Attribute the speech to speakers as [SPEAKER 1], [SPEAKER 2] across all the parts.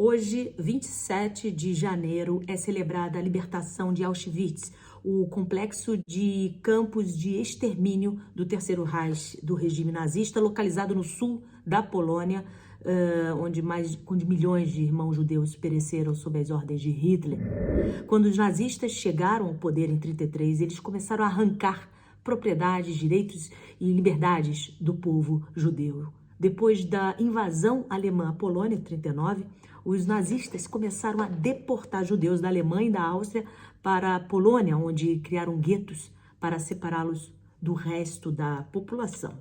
[SPEAKER 1] Hoje, 27 de janeiro, é celebrada a libertação de Auschwitz, o complexo de campos de extermínio do Terceiro Reich do regime nazista, localizado no sul da Polônia, onde milhões de irmãos judeus pereceram sob as ordens de Hitler. Quando os nazistas chegaram ao poder em 1933, eles começaram a arrancar propriedades, direitos e liberdades do povo judeu. Depois da invasão alemã à Polônia, em 1939, os nazistas começaram a deportar judeus da Alemanha e da Áustria para a Polônia, onde criaram guetos para separá-los do resto da população.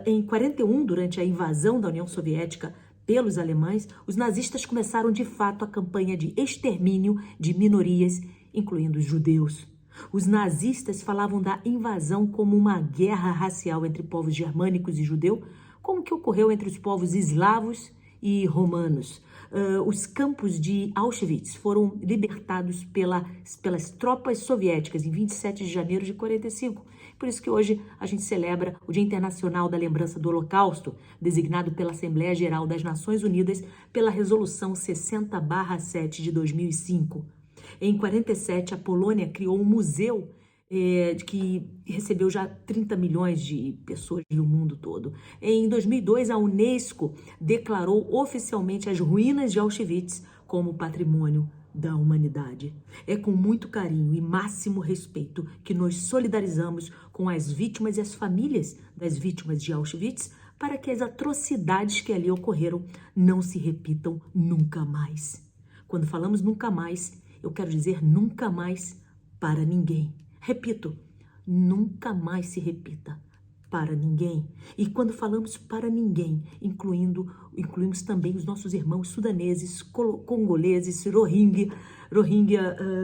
[SPEAKER 1] Em 1941, durante a invasão da União Soviética pelos alemães, os nazistas começaram de fato a campanha de extermínio de minorias, incluindo os judeus. Os nazistas falavam da invasão como uma guerra racial entre povos germânicos e judeu, como que ocorreu entre os povos eslavos e romanos. Os campos de Auschwitz foram libertados pelas tropas soviéticas em 27 de janeiro de 1945. Por isso que hoje a gente celebra o Dia Internacional da Lembrança do Holocausto, designado pela Assembleia Geral das Nações Unidas pela Resolução 60/7 de 2005. Em 1947, a Polônia criou um museu que recebeu já 30 milhões de pessoas do mundo todo. Em 2002, a Unesco declarou oficialmente as ruínas de Auschwitz como patrimônio da humanidade. É com muito carinho e máximo respeito que nos solidarizamos com as vítimas e as famílias das vítimas de Auschwitz para que as atrocidades que ali ocorreram não se repitam nunca mais. Quando falamos nunca mais, eu quero dizer nunca mais para ninguém. Repito, nunca mais se repita para ninguém. E quando falamos para ninguém, incluímos também os nossos irmãos sudaneses, congoleses, Rohingya,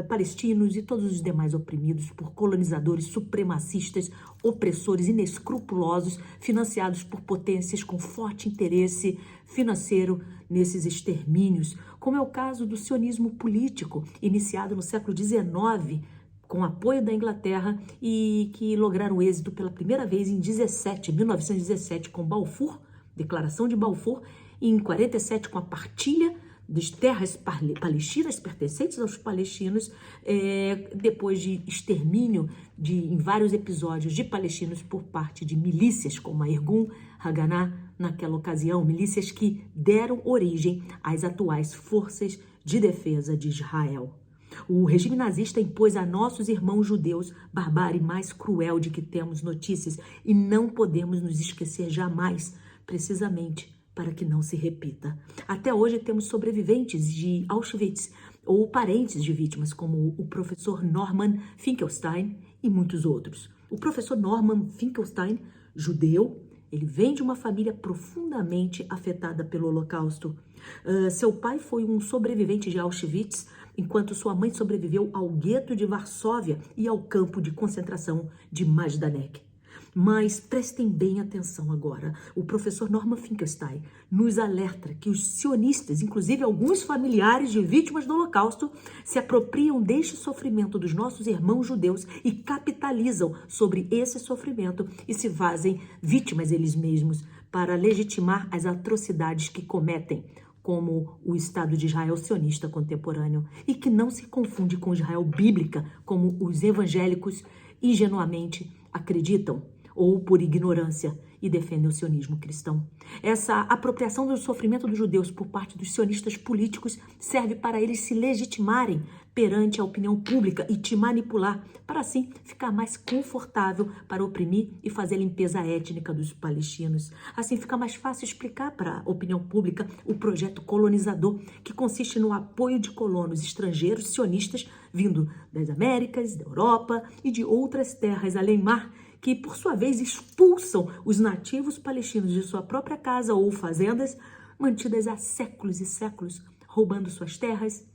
[SPEAKER 1] palestinos e todos os demais oprimidos por colonizadores supremacistas, opressores inescrupulosos, financiados por potências com forte interesse financeiro nesses extermínios, como é o caso do sionismo político, iniciado no século XIX, com apoio da Inglaterra e que lograram êxito pela primeira vez em 1917, com Balfour, Declaração de Balfour, e em 1947, com a partilha das terras palestinas pertencentes aos palestinos, depois de extermínio em vários episódios de palestinos por parte de milícias como a Irgun Haganah, naquela ocasião, milícias que deram origem às atuais forças de defesa de Israel. O regime nazista impôs a nossos irmãos judeus barbárie mais cruel de que temos notícias e não podemos nos esquecer jamais, precisamente para que não se repita. Até hoje temos sobreviventes de Auschwitz ou parentes de vítimas, como o professor Norman Finkelstein e muitos outros. O professor Norman Finkelstein, judeu, ele vem de uma família profundamente afetada pelo Holocausto. Seu pai foi um sobrevivente de Auschwitz, enquanto sua mãe sobreviveu ao gueto de Varsóvia e ao campo de concentração de Majdanek. Mas prestem bem atenção agora. O professor Norman Finkelstein nos alerta que os sionistas, inclusive alguns familiares de vítimas do Holocausto, se apropriam deste sofrimento dos nossos irmãos judeus e capitalizam sobre esse sofrimento e se fazem vítimas eles mesmos para legitimar as atrocidades que cometem, como o Estado de Israel sionista contemporâneo, e que não se confunde com Israel bíblica, como os evangélicos ingenuamente acreditam, ou por ignorância, e defendem o sionismo cristão. Essa apropriação do sofrimento dos judeus por parte dos sionistas políticos serve para eles se legitimarem perante a opinião pública e te manipular, para assim ficar mais confortável para oprimir e fazer a limpeza étnica dos palestinos. Assim fica mais fácil explicar para a opinião pública o projeto colonizador, que consiste no apoio de colonos estrangeiros sionistas vindo das Américas, da Europa e de outras terras além-mar, que, por sua vez, expulsam os nativos palestinos de sua própria casa ou fazendas, mantidas há séculos e séculos, roubando suas terras,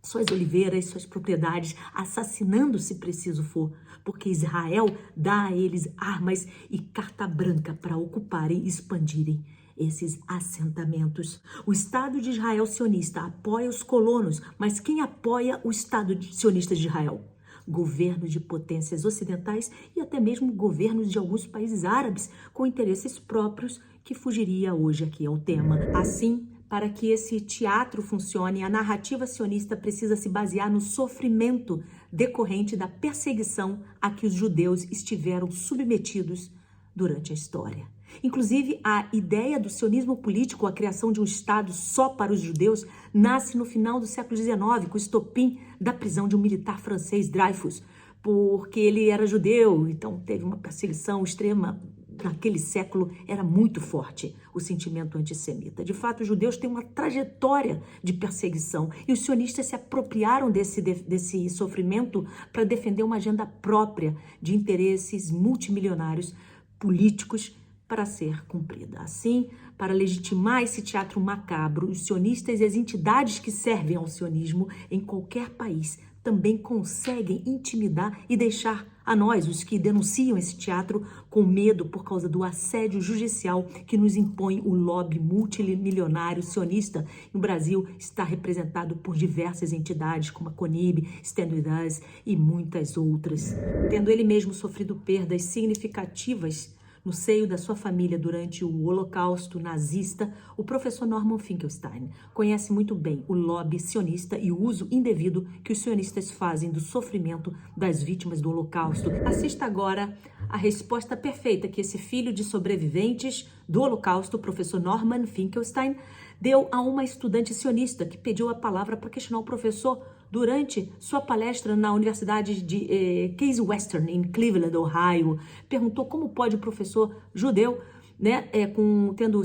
[SPEAKER 1] suas oliveiras, suas propriedades, assassinando se preciso for, porque Israel dá a eles armas e carta branca para ocuparem e expandirem esses assentamentos. O Estado de Israel sionista apoia os colonos, mas quem apoia o Estado sionista de Israel? Governos de potências ocidentais e até mesmo governos de alguns países árabes com interesses próprios, que fugiria hoje aqui ao tema. Assim, para que esse teatro funcione, a narrativa sionista precisa se basear no sofrimento decorrente da perseguição a que os judeus estiveram submetidos durante a história. Inclusive, a ideia do sionismo político, a criação de um Estado só para os judeus, nasce no final do século XIX, com o estopim da prisão de um militar francês, Dreyfus, porque ele era judeu, então teve uma perseguição extrema. Naquele século era muito forte o sentimento antissemita. De fato, os judeus têm uma trajetória de perseguição e os sionistas se apropriaram desse sofrimento para defender uma agenda própria de interesses multimilionários políticos para ser cumprida. Assim, para legitimar esse teatro macabro, os sionistas e as entidades que servem ao sionismo em qualquer país também conseguem intimidar e deixar a nós, os que denunciam esse teatro, com medo por causa do assédio judicial que nos impõe o lobby multimilionário sionista. No Brasil está representado por diversas entidades, como a CONIB, Stand With Us e muitas outras. Tendo ele mesmo sofrido perdas significativas no seio da sua família durante o Holocausto nazista, o professor Norman Finkelstein conhece muito bem o lobby sionista e o uso indevido que os sionistas fazem do sofrimento das vítimas do Holocausto. Assista agora a resposta perfeita que esse filho de sobreviventes do Holocausto, o professor Norman Finkelstein, deu a uma estudante sionista que pediu a palavra para questionar o professor durante sua palestra na Universidade de Case Western, em Cleveland, Ohio. Perguntou como pode o professor judeu,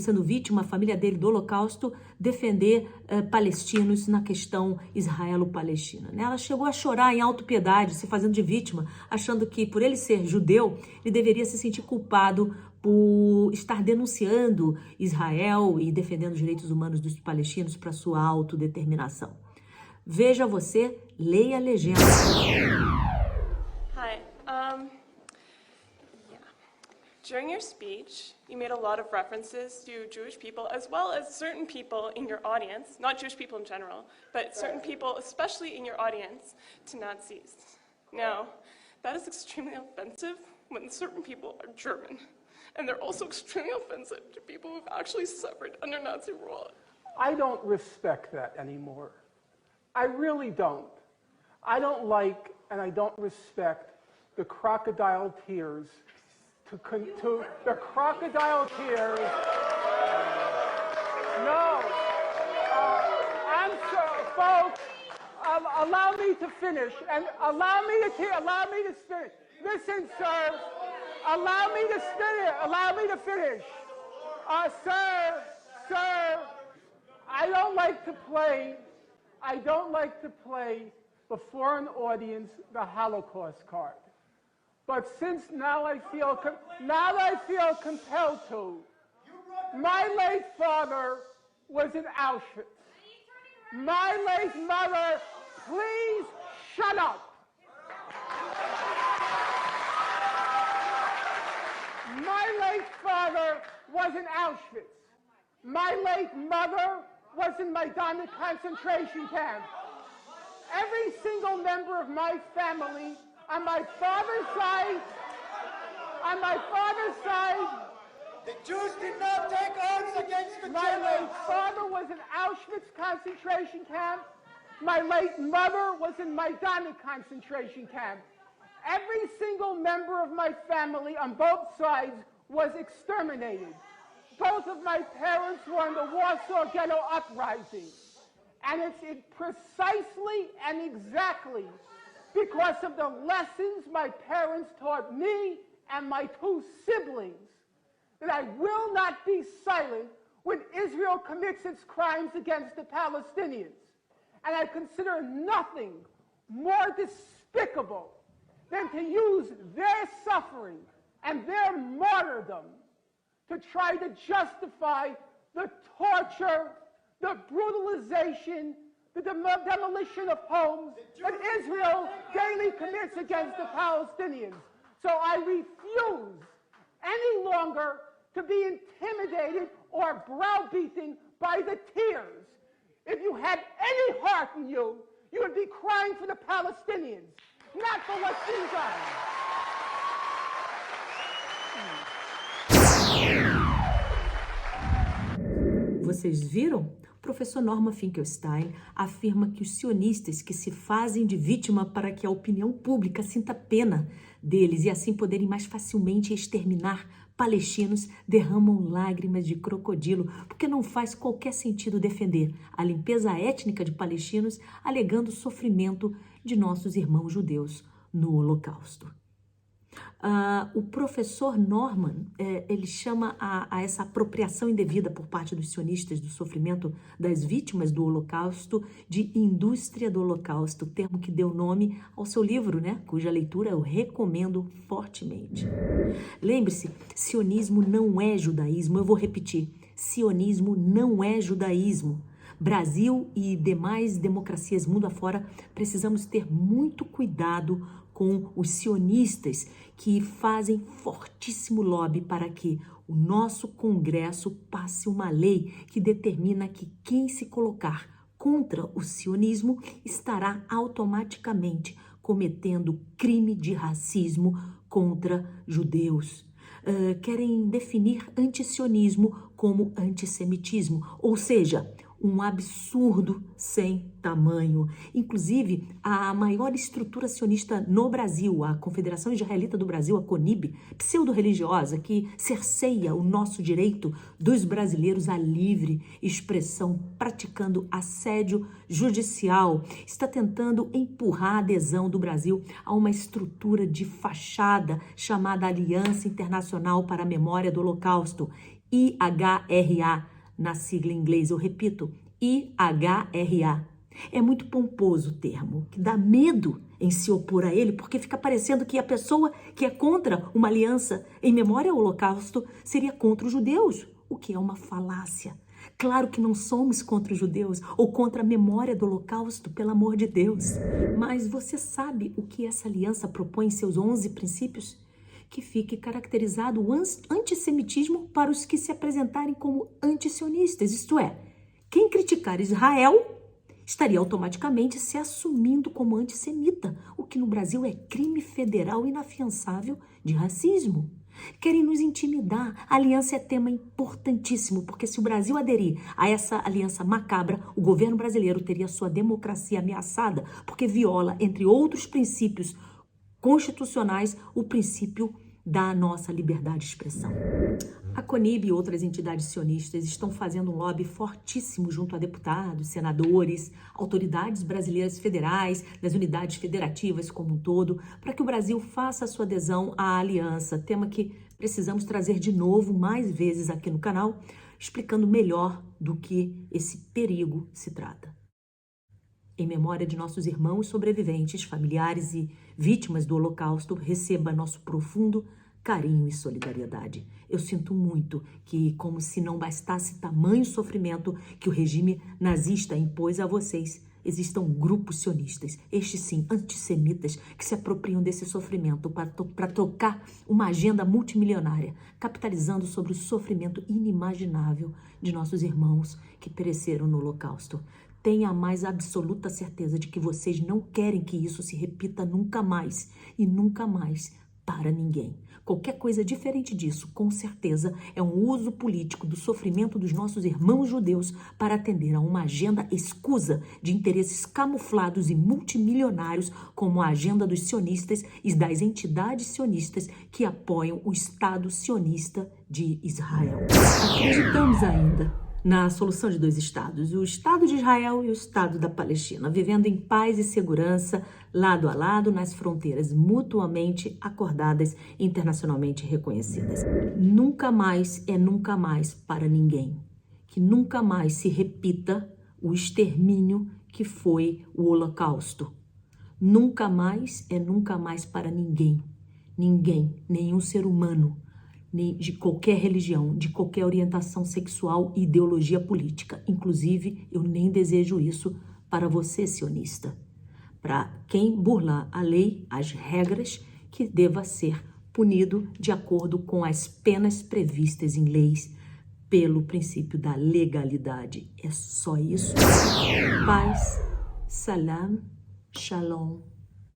[SPEAKER 1] sendo vítima, a família dele, do Holocausto, defender palestinos na questão Israelo-Palestina. Ela chegou a chorar em autopiedade, se fazendo de vítima, achando que, por ele ser judeu, ele deveria se sentir culpado por estar denunciando Israel e defendendo os direitos humanos dos palestinos para sua autodeterminação. Veja você, leia a legenda.
[SPEAKER 2] Hi. During your speech, you made a lot of references to Jewish people as well as certain people in your audience, not Jewish people in general, but certain people, especially in your audience, to Nazis. Now, that is extremely offensive when certain people are German. And they're also extremely offensive to people who've actually suffered under Nazi rule.
[SPEAKER 3] I don't respect that anymore. I really don't. I don't like and I don't respect the crocodile tears the crocodile tears. No. I'm sorry, folks. Allow me to finish and allow me to finish. Listen, sir. Allow me to finish. Sir, I don't like to play before an audience the Holocaust card. But since now I feel compelled to. My late father was in Auschwitz. My late mother, please shut up. My late father was in Auschwitz. My late mother was in Majdanek concentration camp. Every single member of my family on my father's side,
[SPEAKER 4] the Jews did not take arms against the
[SPEAKER 3] my
[SPEAKER 4] Germans.
[SPEAKER 3] late father was in Auschwitz concentration camp. My late mother was in Majdanek concentration camp. Every single member of my family on both sides was exterminated. Both of my parents were in the Warsaw Ghetto Uprising. And it's precisely and exactly because of the lessons my parents taught me and my two siblings that I will not be silent when Israel commits its crimes against the Palestinians. And I consider nothing more despicable than to use their suffering and their martyrdom to try to justify the torture, the brutalization, the demolition of homes that Israel daily commits against the Palestinians. So I refuse any longer to be intimidated or browbeaten by the tears. If you had any heart in you, you would be crying for the Palestinians, not for what's being done.
[SPEAKER 1] Vocês viram? Professor Norman Finkelstein afirma que os sionistas que se fazem de vítima para que a opinião pública sinta pena deles e assim poderem mais facilmente exterminar palestinos derramam lágrimas de crocodilo, porque não faz qualquer sentido defender a limpeza étnica de palestinos alegando o sofrimento de nossos irmãos judeus no Holocausto. O professor Norman, ele chama a essa apropriação indevida por parte dos sionistas do sofrimento das vítimas do Holocausto de indústria do Holocausto, termo que deu nome ao seu livro, né, cuja leitura eu recomendo fortemente. Lembre-se, sionismo não é judaísmo, eu vou repetir, sionismo não é judaísmo. Brasil e demais democracias mundo afora precisamos ter muito cuidado com os sionistas que fazem fortíssimo lobby para que o nosso Congresso passe uma lei que determina que quem se colocar contra o sionismo estará automaticamente cometendo crime de racismo contra judeus. Querem definir antisionismo como antissemitismo, ou seja, um absurdo sem tamanho. Inclusive, a maior estrutura sionista no Brasil, a Confederação Israelita do Brasil, a CONIB, pseudo-religiosa, que cerceia o nosso direito dos brasileiros à livre expressão, praticando assédio judicial, está tentando empurrar a adesão do Brasil a uma estrutura de fachada chamada Aliança Internacional para a Memória do Holocausto, IHRA, na sigla em inglês, eu repito, IHRA. É muito pomposo o termo, que dá medo em se opor a ele, porque fica parecendo que a pessoa que é contra uma aliança em memória ao Holocausto seria contra os judeus, o que é uma falácia. Claro que não somos contra os judeus ou contra a memória do Holocausto, pelo amor de Deus. Mas você sabe o que essa aliança propõe em seus 11 princípios? Que fique caracterizado o antissemitismo para os que se apresentarem como antisionistas, isto é, quem criticar Israel estaria automaticamente se assumindo como antissemita, o que no Brasil é crime federal inafiançável de racismo. Querem nos intimidar. A aliança é tema importantíssimo, porque se o Brasil aderir a essa aliança macabra, o governo brasileiro teria sua democracia ameaçada, porque viola, entre outros princípios constitucionais, o princípio da nossa liberdade de expressão. A CONIB e outras entidades sionistas estão fazendo um lobby fortíssimo junto a deputados, senadores, autoridades brasileiras federais, das unidades federativas como um todo, para que o Brasil faça a sua adesão à aliança, tema que precisamos trazer de novo mais vezes aqui no canal, explicando melhor do que esse perigo se trata. Em memória de nossos irmãos sobreviventes, familiares e vítimas do Holocausto, receba nosso profundo carinho e solidariedade. Eu sinto muito que, como se não bastasse tamanho sofrimento que o regime nazista impôs a vocês, existam grupos sionistas, estes sim, antissemitas, que se apropriam desse sofrimento para trocar uma agenda multimilionária, capitalizando sobre o sofrimento inimaginável de nossos irmãos que pereceram no Holocausto. Tenha a mais absoluta certeza de que vocês não querem que isso se repita nunca mais e nunca mais para ninguém. Qualquer coisa diferente disso, com certeza, é um uso político do sofrimento dos nossos irmãos judeus para atender a uma agenda escusa de interesses camuflados e multimilionários, como a agenda dos sionistas e das entidades sionistas que apoiam o Estado sionista de Israel. Acreditamos ainda na solução de 2 estados, o Estado de Israel e o Estado da Palestina, vivendo em paz e segurança, lado a lado, nas fronteiras mutuamente acordadas e internacionalmente reconhecidas. Nunca mais é nunca mais para ninguém. Que nunca mais se repita o extermínio que foi o Holocausto. Nunca mais é nunca mais para ninguém. Ninguém, nenhum ser humano, de qualquer religião, de qualquer orientação sexual e ideologia política. Inclusive, eu nem desejo isso para você, sionista. Para quem burlar a lei, as regras, que deva ser punido de acordo com as penas previstas em leis pelo princípio da legalidade. É só isso. Paz, salam, shalom.